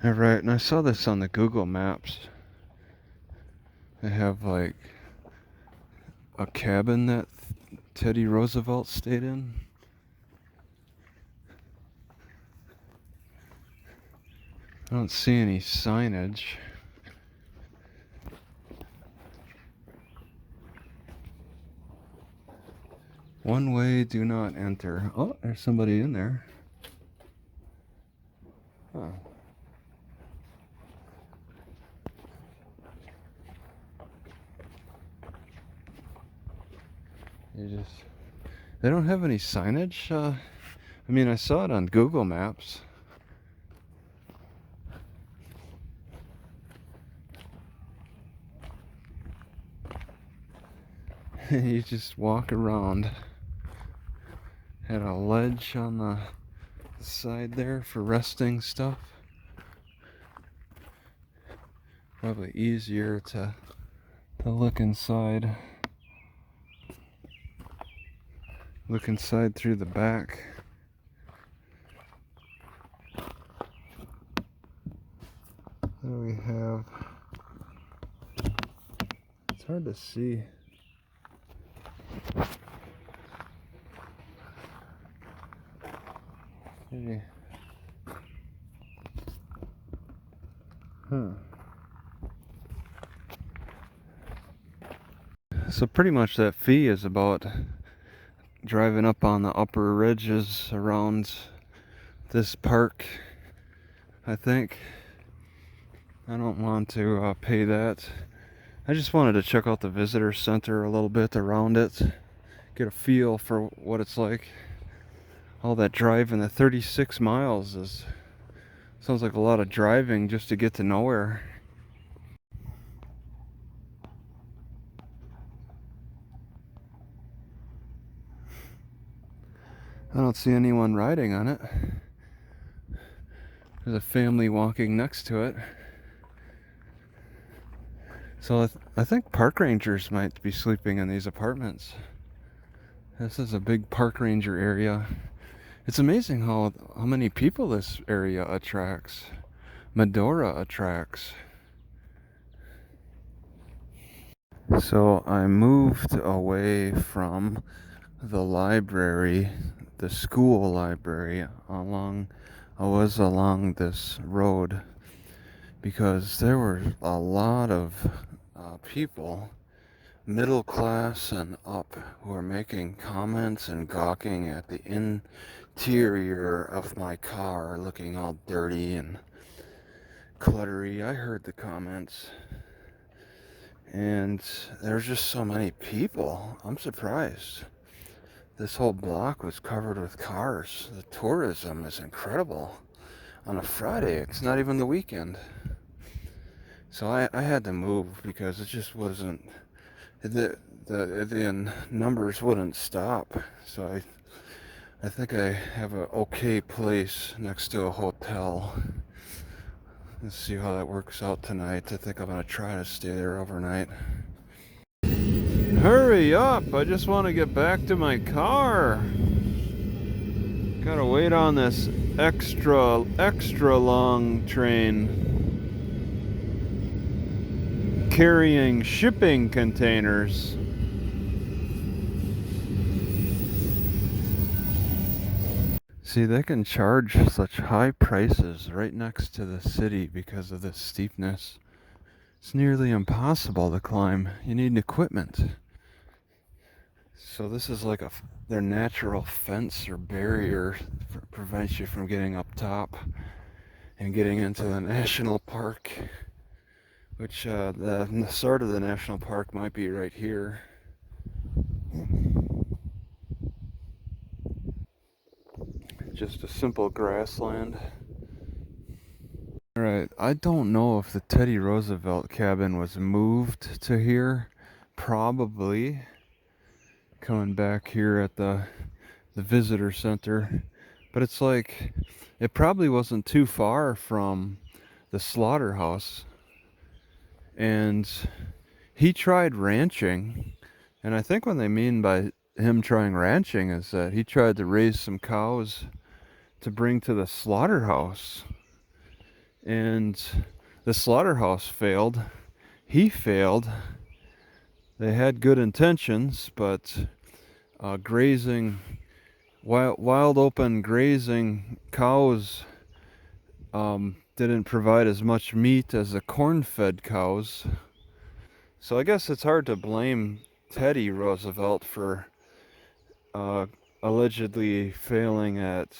Alright, and I saw this on the Google Maps. They have like a cabin that Teddy Roosevelt stayed in. I don't see any signage. One way, do not enter. Oh, there's somebody in there. Huh. They don't have any signage. I mean, I saw it on Google Maps. You just walk around. Had a ledge on the side there for resting stuff. Probably easier to look inside. Look inside through the back. There we have. It's hard to see. Maybe. So pretty much that fee is about driving up on the upper ridges around this park, I think. I don't want to pay that. I just wanted to check out the visitor center a little bit around it, get a feel for what it's like. All that driving, the 36 miles sounds like a lot of driving just to get to nowhere. I don't see anyone riding on it. There's a family walking next to it. So I think park rangers might be sleeping in these apartments. This is a big park ranger area. It's amazing how many people this area attracts. Medora attracts. So I moved away from the library, the school library, I was along this road because there were a lot of people, middle class and up, who were making comments and gawking at the interior of my car looking all dirty and cluttery. I heard the comments, and there's just so many people. I'm surprised. This whole block was covered with cars. The tourism is incredible. On a Friday, it's not even the weekend. So I had to move because it just wasn't, the numbers wouldn't stop. So I think I have an okay place next to a hotel. Let's see how that works out tonight. I think I'm gonna try to stay there overnight. Hurry up! I just want to get back to my car. Gotta wait on this extra long train carrying shipping containers. See, they can charge such high prices right next to the city because of this steepness. It's nearly impossible to climb. You need equipment. So this is like their natural fence or barrier prevents you from getting up top and getting into the national park, which the start of the national park might be right here. Just a simple grassland. Alright, I don't know if the Teddy Roosevelt cabin was moved to here. Probably. Coming back here at the visitor center. But it's like, it probably wasn't too far from the slaughterhouse. And he tried ranching. And I think what they mean by him trying ranching is that he tried to raise some cows to bring to the slaughterhouse. and the slaughterhouse failed. He failed. They had good intentions, but grazing, wild open grazing cows didn't provide as much meat as the corn-fed cows. So I guess it's hard to blame Teddy Roosevelt for uh, allegedly failing at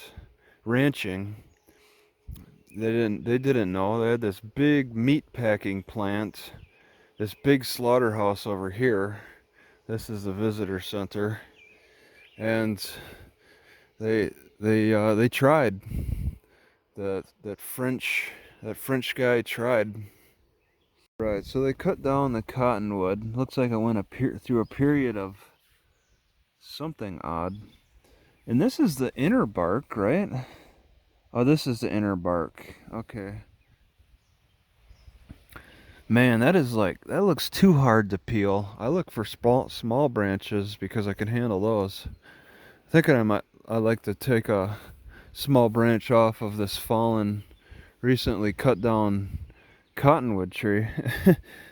ranching. They didn't know. They had this big meat packing plant, this big slaughterhouse over here. This is the visitor center, and they tried. That French guy tried. Right, so they cut down the cottonwood. Looks like it went through a period of something odd. And this is the inner bark, right? Oh, this is the inner bark. Okay. Man, that looks too hard to peel. I look for small branches because I can handle those. Thinking I like to take a small branch off of this fallen, recently cut down cottonwood tree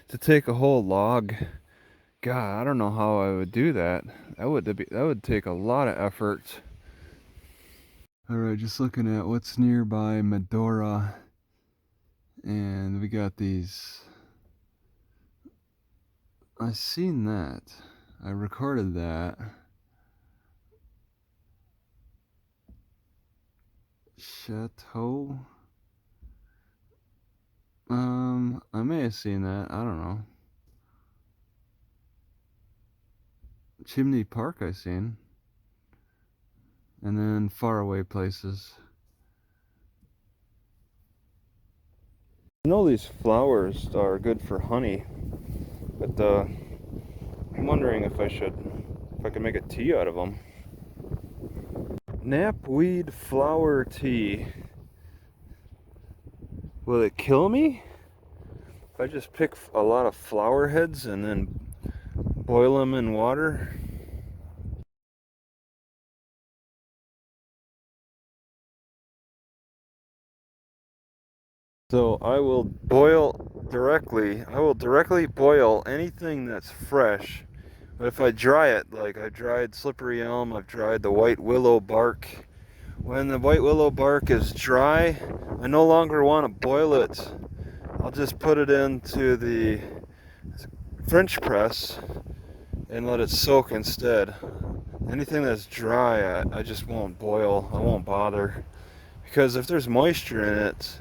to take a whole log. God, I don't know how I would do that. That would take a lot of effort. All right, just looking at what's nearby Medora, and we got these. I seen that. I recorded that. Chateau. I may have seen that. I don't know. Chimney Park I seen. And then faraway places. I know these flowers are good for honey, but I'm wondering if I could make a tea out of them. Knapweed flower tea. Will it kill me if I just pick a lot of flower heads and then boil them in water? So I will directly boil anything that's fresh. But if I dry it, like I've dried slippery elm, I've dried the white willow bark. When the white willow bark is dry, I no longer want to boil it. I'll just put it into the French press and let it soak instead. Anything that's dry, I just won't boil. I won't bother. Because if there's moisture in it,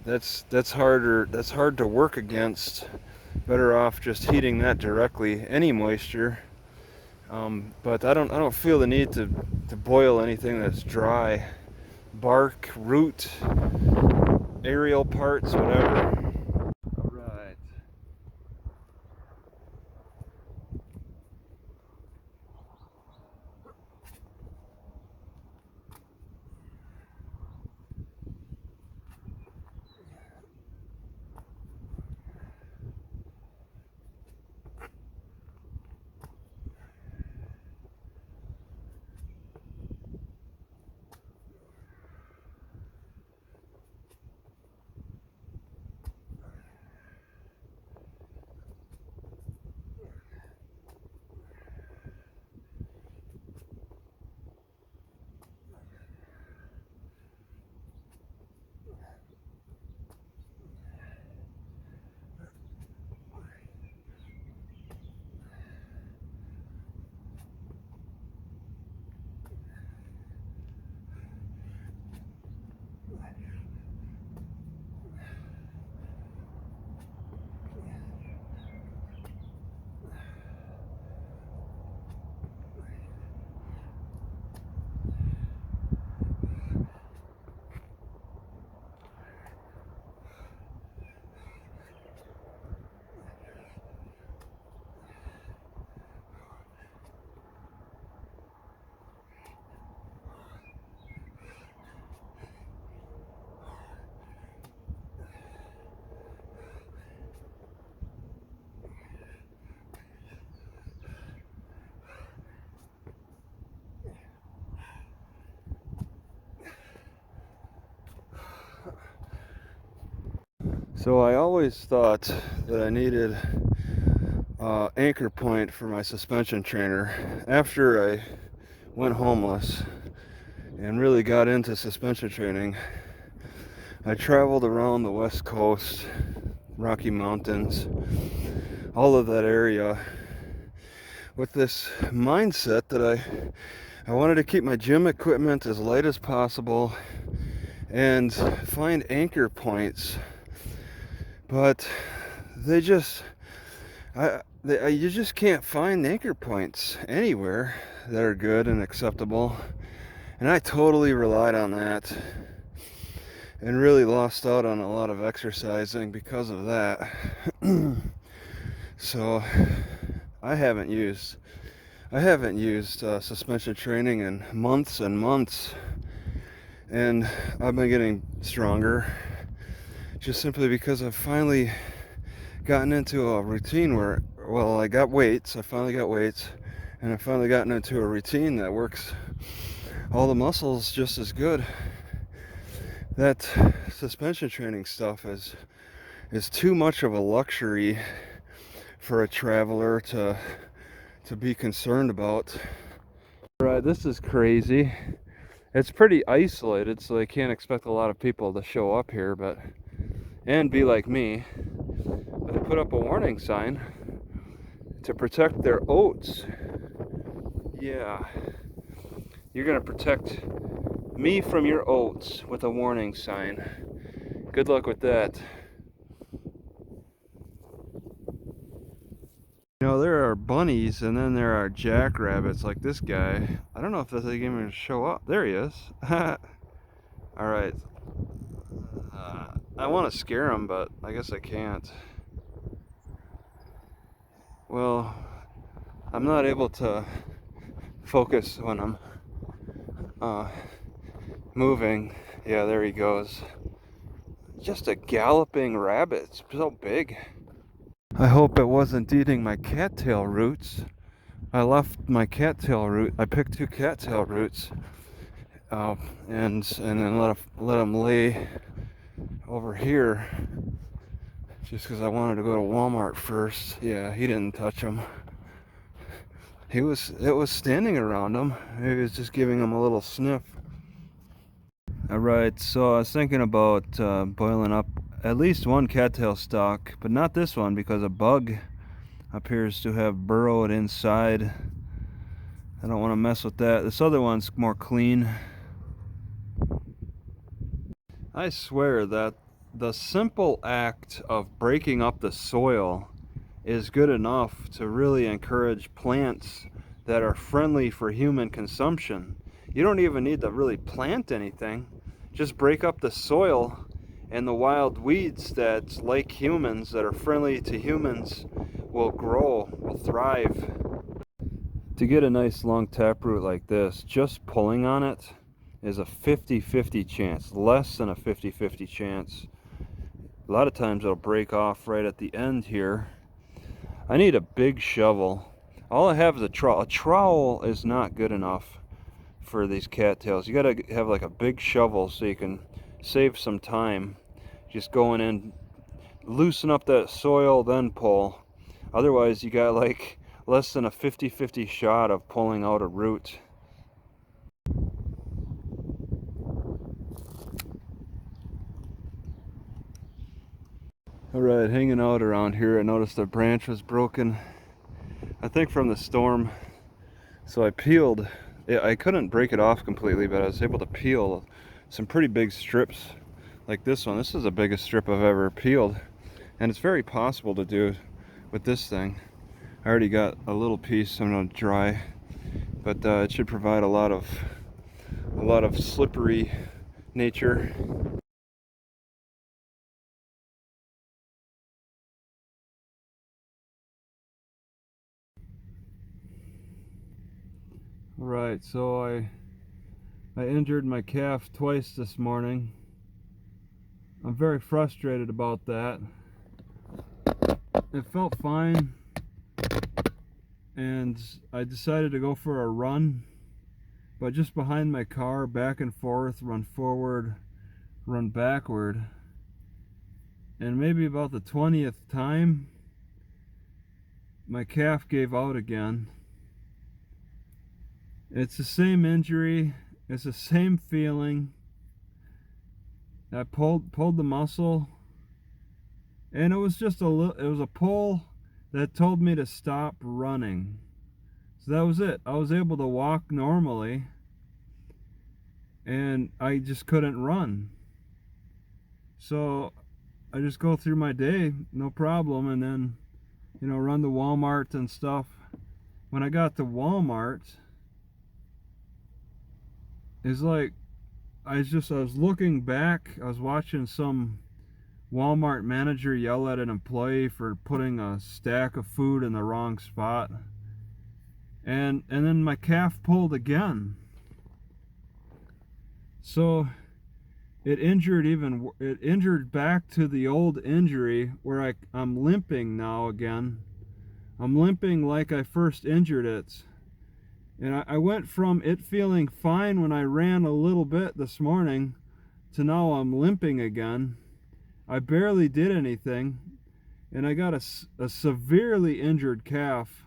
that's harder. That's hard to work against. Better off just heating that directly. Any moisture, but I don't feel the need to boil anything that's dry. Bark, root, aerial parts, whatever. All right. So I always thought that I needed anchor point for my suspension trainer. After I went homeless and really got into suspension training, I traveled around the West Coast, Rocky Mountains, all of that area with this mindset that I wanted to keep my gym equipment as light as possible and find anchor points, but they just you just can't find anchor points anywhere that are good and acceptable, and I totally relied on that and really lost out on a lot of exercising because of that. So I haven't used suspension training in months and months, and I've been getting stronger just simply because I've finally gotten into a routine where, well, I finally got weights, and I've finally gotten into a routine that works all the muscles just as good. That suspension training stuff is too much of a luxury for a traveler to be concerned about. Right, this is crazy. It's pretty isolated, so they can't expect a lot of people to show up here, and be like me. But they put up a warning sign to protect their oats. Yeah, you're gonna protect me from your oats with a warning sign. Good luck with that. You know, there are bunnies, and then there are jackrabbits like this guy. I don't know if they can even show up. There he is. Alright. I want to scare him, but I guess I can't. Well, I'm not able to focus when I'm moving. Yeah, there he goes. Just a galloping rabbit. It's so big. I hope it wasn't eating my cattail roots. I left my cattail root. I picked 2 cattail roots, and then let them lay over here, just because I wanted to go to Walmart first. Yeah, he didn't touch them. It was standing around him. Maybe he was just giving him a little sniff. Alright, so I was thinking about boiling up at least one cattail stalk, but not this one because a bug appears to have burrowed inside. I don't want to mess with that. This other one's more clean. I swear that the simple act of breaking up the soil is good enough to really encourage plants that are friendly for human consumption. You don't even need to really plant anything. Just break up the soil, and the wild weeds that like humans, that are friendly to humans, will grow, will thrive. To get a nice long taproot like this, just pulling on it is a 50-50 chance, less than a 50-50 chance. A lot of times it'll break off right at the end here. I need a big shovel. All I have is a trowel. A trowel is not good enough for these cattails. You gotta have like a big shovel so you can save some time. Just going in, loosen up that soil, then pull. Otherwise you got like less than a 50-50 shot of pulling out a root. Alright, hanging out around here, I noticed a branch was broken, I think from the storm. So I peeled it. I couldn't break it off completely, but I was able to peel some pretty big strips like this one. This is the biggest strip I've ever peeled, and it's very possible to do with this thing. I already got a little piece I'm going to dry, but it should provide a lot of slippery nature. Right, so I injured my calf twice this morning. I'm very frustrated about that. It felt fine, and I decided to go for a run, but just behind my car, back and forth, run forward, run backward, and maybe about the 20th time, my calf gave out again. It's the same injury, it's the same feeling. I pulled the muscle, and it was just it was a pull that told me to stop running. So that was it. I was able to walk normally, and I just couldn't run. So I just go through my day, no problem, and then, run to Walmart and stuff. When I got to Walmart, it's like I was looking back. I was watching some Walmart manager yell at an employee for putting a stack of food in the wrong spot, and then my calf pulled again. So it injured back to the old injury where I'm limping now again. I'm limping like I first injured it. And I went from it feeling fine when I ran a little bit this morning to now I'm limping again. I barely did anything, and I got a severely injured calf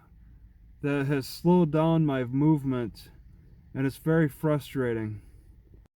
that has slowed down my movement, and it's very frustrating.